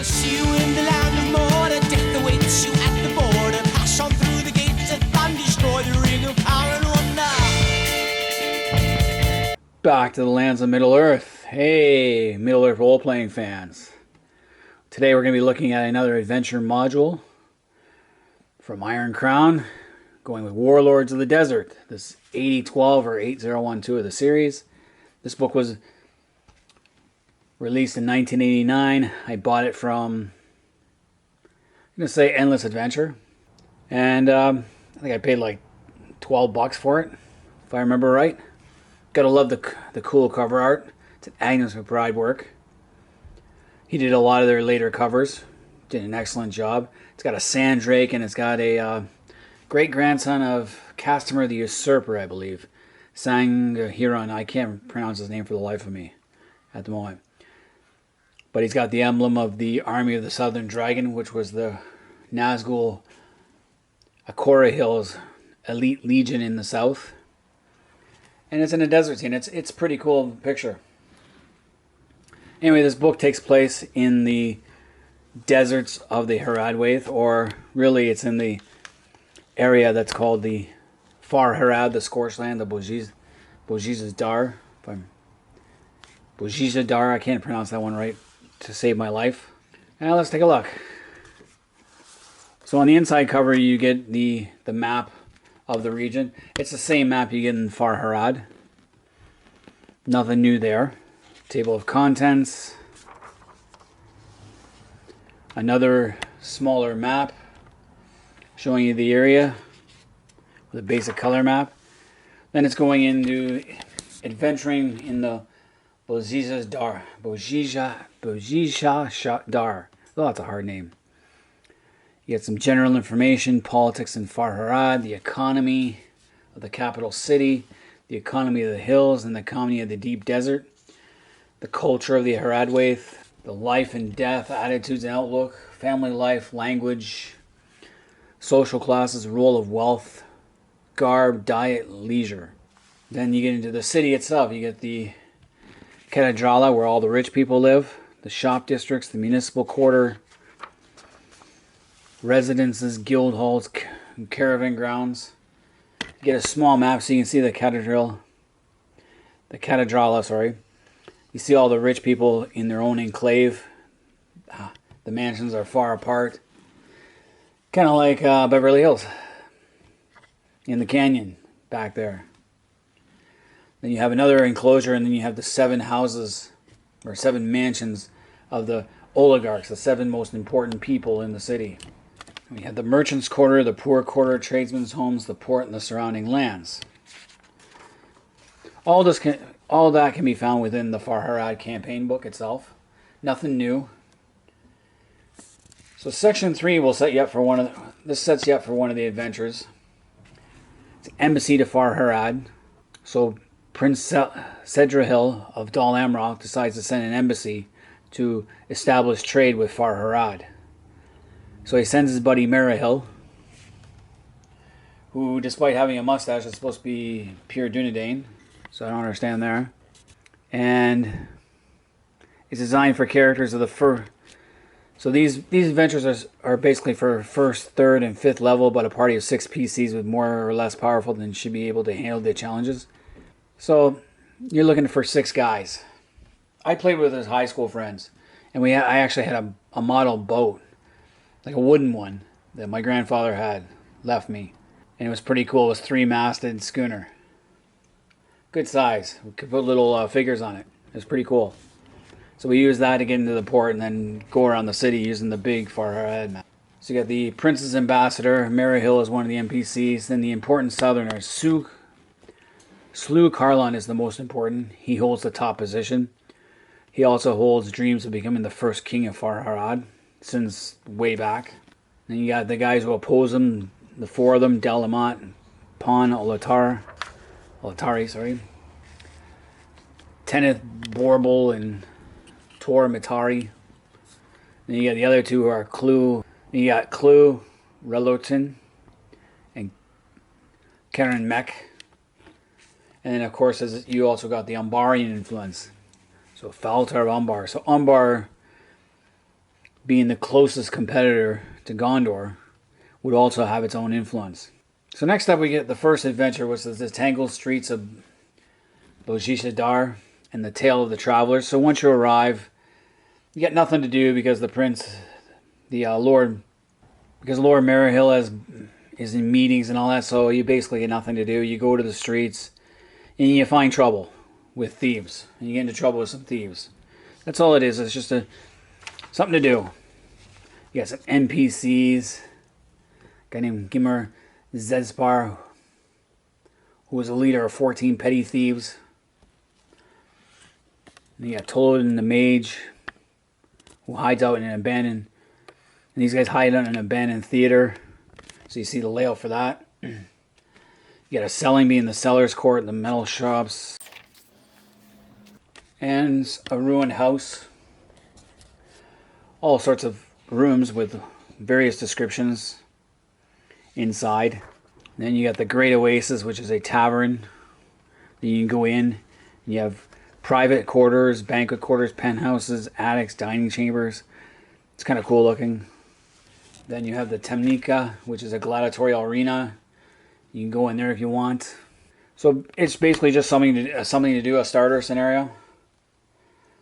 See you in the land of Mordor, death awaits you at the border. Pass on through the gates of fun, destroy the ring of power and wonder. Back to the lands of Middle-earth. Hey, Middle-earth role-playing fans. Today we're going to be looking at another adventure module from Iron Crown, going with Warlords of the Desert. This 8012 or 8012 of the series. This book was released in 1989. I bought it from, I'm going to say, Endless Adventure. And I think I paid like 12 bucks for it, if I remember right. Gotta love the cool cover art. It's an Agnes McBride work. He did a lot of their later covers. Did an excellent job. It's got a Sandrake, and it's got a great-grandson of Castamir the Usurper, I believe. Sangheron. I can't pronounce his name for the life of me at the moment. But he's got the emblem of the Army of the Southern Dragon, which was the Nazgul Akora Hills elite legion in the south. And it's in a desert scene. It's a pretty cool picture. Anyway, this book takes place in the deserts of the Haradwaith, or really it's in the area that's called the Far Harad, the Scorched Land, the Bozhizhar Dar. Bozhizhar Dar, I can't pronounce that one right to save my life. Now let's take a look. So on the inside cover you get the map of the region. It's the same map you get in Far Harad. Nothing new there. Table of contents. Another smaller map showing you the area with a basic color map. Then it's going into adventuring in the Bozhizhar Dar. Bozhizhar Dar. Oh, that's a hard name. You get some general information, politics in Far Harad, the economy of the capital city, the economy of the hills, and the economy of the deep desert, the culture of the Haradwaith, the life and death, attitudes and outlook, family life, language, social classes, role of wealth, garb, diet, leisure. Then you get into the city itself. You get the Cathedrala, where all the rich people live, the shop districts, the municipal quarter, residences, guild halls, caravan grounds. You get a small map so you can see the Cathedrala, sorry. You see all the rich people in their own enclave. The mansions are far apart. Kind of like Beverly Hills. In the canyon back there. Then you have another enclosure, and then you have the 7 houses, or 7 mansions of the oligarchs, the 7 most important people in the city. We have the merchants' quarter, the poor quarter, tradesmen's homes, the port, and the surrounding lands. All that can be found within the Far Harad campaign book itself. Nothing new. So section 3 will set you up for this sets you up for one of the adventures. It's Embassy to Far Harad. So Prince Cedrahil of Dol Amroth decides to send an embassy to establish trade with Far Harad. So he sends his buddy Merahil, who, despite having a mustache, is supposed to be Pure Dunedain. So I don't understand there. And it's designed for characters of the first. So these adventures are basically for first, third, and fifth level, but a party of 6 PCs with more or less powerful than should be able to handle the challenges. So you're looking for 6 guys. I played with his high school friends, and I actually had a model boat, like a wooden one that my grandfather had left me, and it was pretty cool. It was 3-masted schooner. Good size. We could put little figures on it. It was pretty cool. So we used that to get into the port and then go around the city using the big Far Harad map. So you got the Prince's Ambassador. Merahil is one of the NPCs. Then the important Southerners. Slew Karlon is the most important. He holds the top position. He also holds dreams of becoming the first king of Far Harad since way back. Then you got the guys who oppose him, the 4 of them, Delamat, Pon Olatari, Teneth Borbal, and Tor Mitari. Then you got the other 2 who are Clue. You got Clue, Relotin, and Karen Mech. And then of course you also got the Umbarian influence. So Faltar of Umbar. So Umbar being the closest competitor to Gondor, would also have its own influence. So next up we get the first adventure, which is the tangled streets of Bojishadar and the Tale of the Travelers. So once you arrive, you got nothing to do because Lord Merihil is in meetings and all that, so you basically get nothing to do. You go to the streets and you find trouble with thieves, and you get into trouble with some thieves. That's all it is. It's just something to do. You got some NPCs. A guy named Gimmer Zespar, who was a leader of 14 petty thieves. And you got Tolodin the Mage, who hides out in an abandoned... And these guys hide out in an abandoned theater. So you see the layout for that. You got a selling bee in the seller's court, the metal shops. And a ruined house. All sorts of rooms with various descriptions inside. And then you got the Great Oasis, which is a tavern. Then you can go in. You have private quarters, banquet quarters, penthouses, attics, dining chambers. It's kind of cool looking. Then you have the Temnica, which is a gladiatorial arena. You can go in there if you want. So it's basically just something to do, a starter scenario.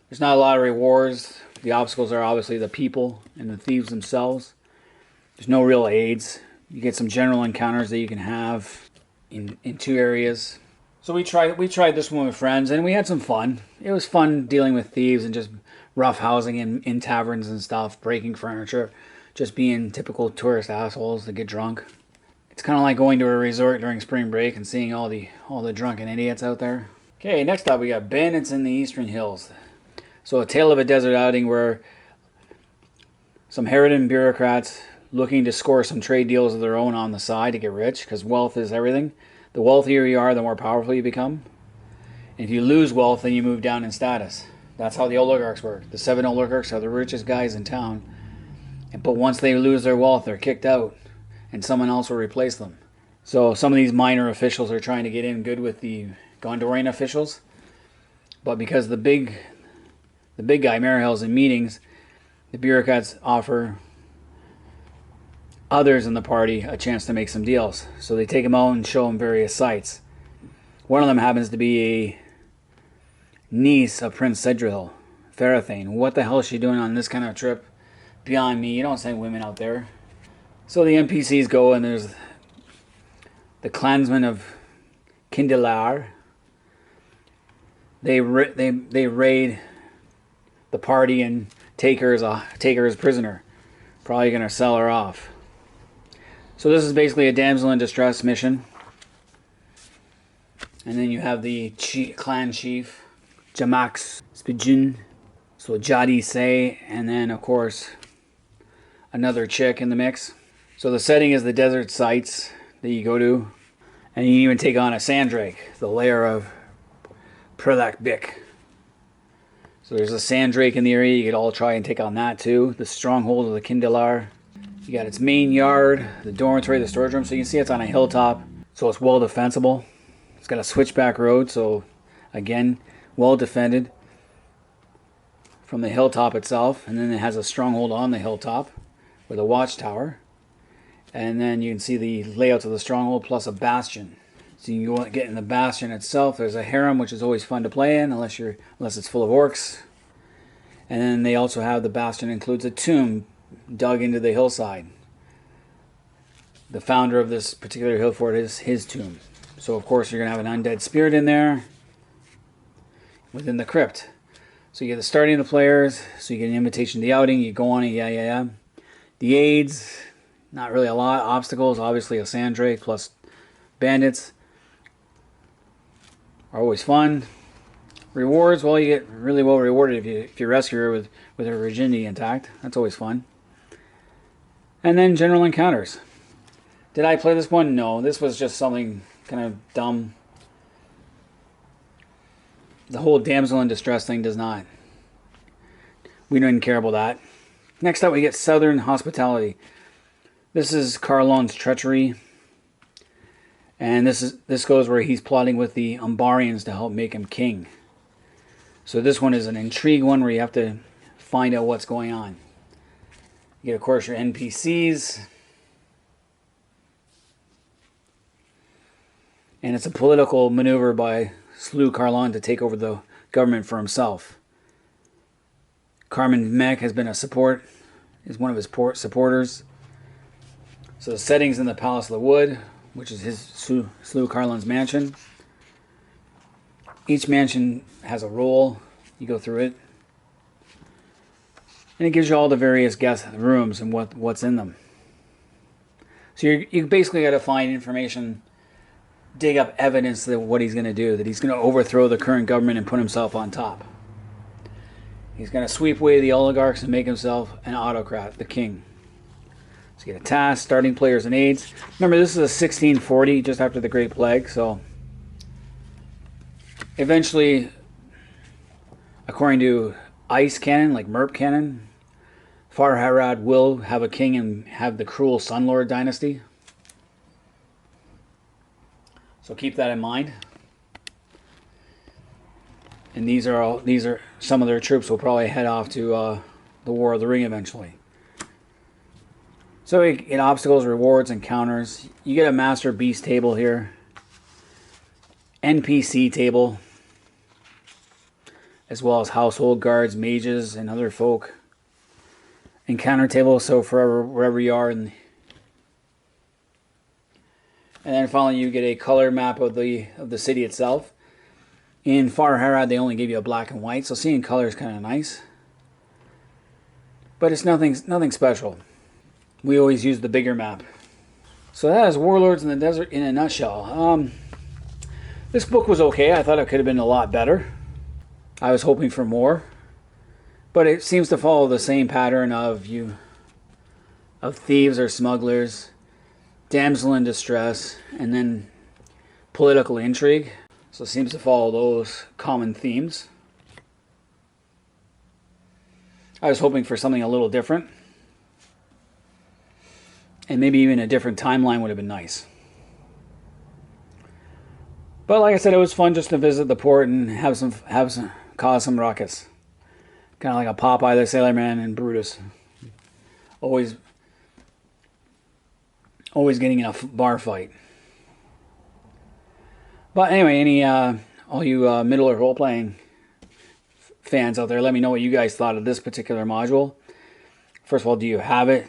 There's not a lot of rewards. The obstacles are obviously the people and the thieves themselves. There's no real aids. You get some general encounters that you can have in 2 areas. So we tried this one with friends, and we had some fun. It was fun dealing with thieves and just roughhousing in taverns and stuff, breaking furniture, just being typical tourist assholes that get drunk. It's kind of like going to a resort during spring break and seeing all the drunken idiots out there. Okay, next up we got Bandits in the Eastern Hills. So a tale of a desert outing where some Harridan bureaucrats looking to score some trade deals of their own on the side to get rich, because wealth is everything. The wealthier you are, the more powerful you become. And if you lose wealth, then you move down in status. That's how the oligarchs work. The 7 oligarchs are the richest guys in town. But once they lose their wealth, they're kicked out, and someone else will replace them. So some of these minor officials are trying to get in good with the Gondorian officials. But because the big guy, Merihil's, in meetings, the bureaucrats offer others in the party a chance to make some deals. So they take him out and show him various sites. One of them happens to be a niece of Prince Cedril, Farathane. What the hell is she doing on this kind of trip? Beyond me. You don't send women out there. So the NPCs go, and there's the clansmen of Kindelar. They raid the party and take her as prisoner. Probably gonna sell her off. So this is basically a damsel in distress mission. And then you have the clan chief, Jamax Spijin, so Jadi Say, and then of course another chick in the mix. So the setting is the desert sites that you go to, and you can even take on a Sandrake, the lair of Prelak Bik. So there's a Sandrake in the area. You could all try and take on that too. The stronghold of the Kindelar. You got its main yard, the dormitory, the storage room. So you can see it's on a hilltop, so it's well defensible. It's got a switchback road, so again, well defended from the hilltop itself. And then it has a stronghold on the hilltop with a watchtower. And then you can see the layouts of the stronghold plus a bastion. So you can go and get in the bastion itself. There's a harem, which is always fun to play in, unless it's full of orcs. And then they also have the bastion includes a tomb dug into the hillside. The founder of this particular hill fort is his tomb. So of course you're gonna have an undead spirit in there within the crypt. So you get the starting of the players. So you get an invitation to the outing. You go on it, yeah. The aids, not really a lot. Obstacles, obviously a Sandrake plus bandits are always fun. Rewards, well, you get really well rewarded if you rescue her with her virginity intact. That's always fun. And then general encounters. Did I play this one? No, this was just something kind of dumb. The whole damsel in distress thing does not. We didn't care about that. Next up, we get Southern Hospitality. This is Carlon's treachery. And this goes where he's plotting with the Umbarians to help make him king. So this one is an intrigue one where you have to find out what's going on. You get, of course, your NPCs. And it's a political maneuver by Slugh Carlon to take over the government for himself. Carmen Mek has been is one of his supporters. So the setting's in the Palace of the Wood, which is his Slugh Carlon's mansion. Each mansion has a role. You go through it. And it gives you all the various guest rooms and what's in them. So you basically got to find information, dig up evidence that what he's going to do, that he's going to overthrow the current government and put himself on top. He's going to sweep away the oligarchs and make himself an autocrat, the king. So you get a task, starting players and aides. Remember, this is a 1640, just after the Great Plague, so eventually, according to Ice canon, like Merp canon, Far Harad will have a king and have the cruel Sunlord dynasty. So keep that in mind. And these are some of their troops will probably head off to the War of the Ring eventually. So you get obstacles, rewards, and counters. You get a Master Beast table here. NPC table. As well as household guards, mages, and other folk. Encounter table, so for wherever you are. And then finally you get a color map of the city itself. In Far Harad they only give you a black and white, so seeing color is kind of nice. But it's nothing special. We always use the bigger map. So that is Warlords in the Desert in a nutshell. This book was okay. I thought it could have been a lot better. I was hoping for more. But it seems to follow the same pattern of thieves or smugglers, damsel in distress, and then political intrigue. So it seems to follow those common themes. I was hoping for something a little different. And maybe even a different timeline would have been nice. But like I said, it was fun just to visit the port and cause some ruckus. Kind of like a Popeye the Sailor Man and Brutus. Always getting in a bar fight. But anyway, all you Middle-earth role-playing fans out there, let me know what you guys thought of this particular module. First of all, do you have it?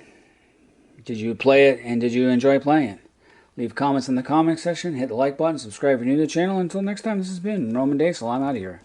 Did you play it? And did you enjoy playing it? Leave comments in the comment section. Hit the like button. Subscribe if you're new to the channel. Until next time, this has been Roman Daysel. I'm out of here.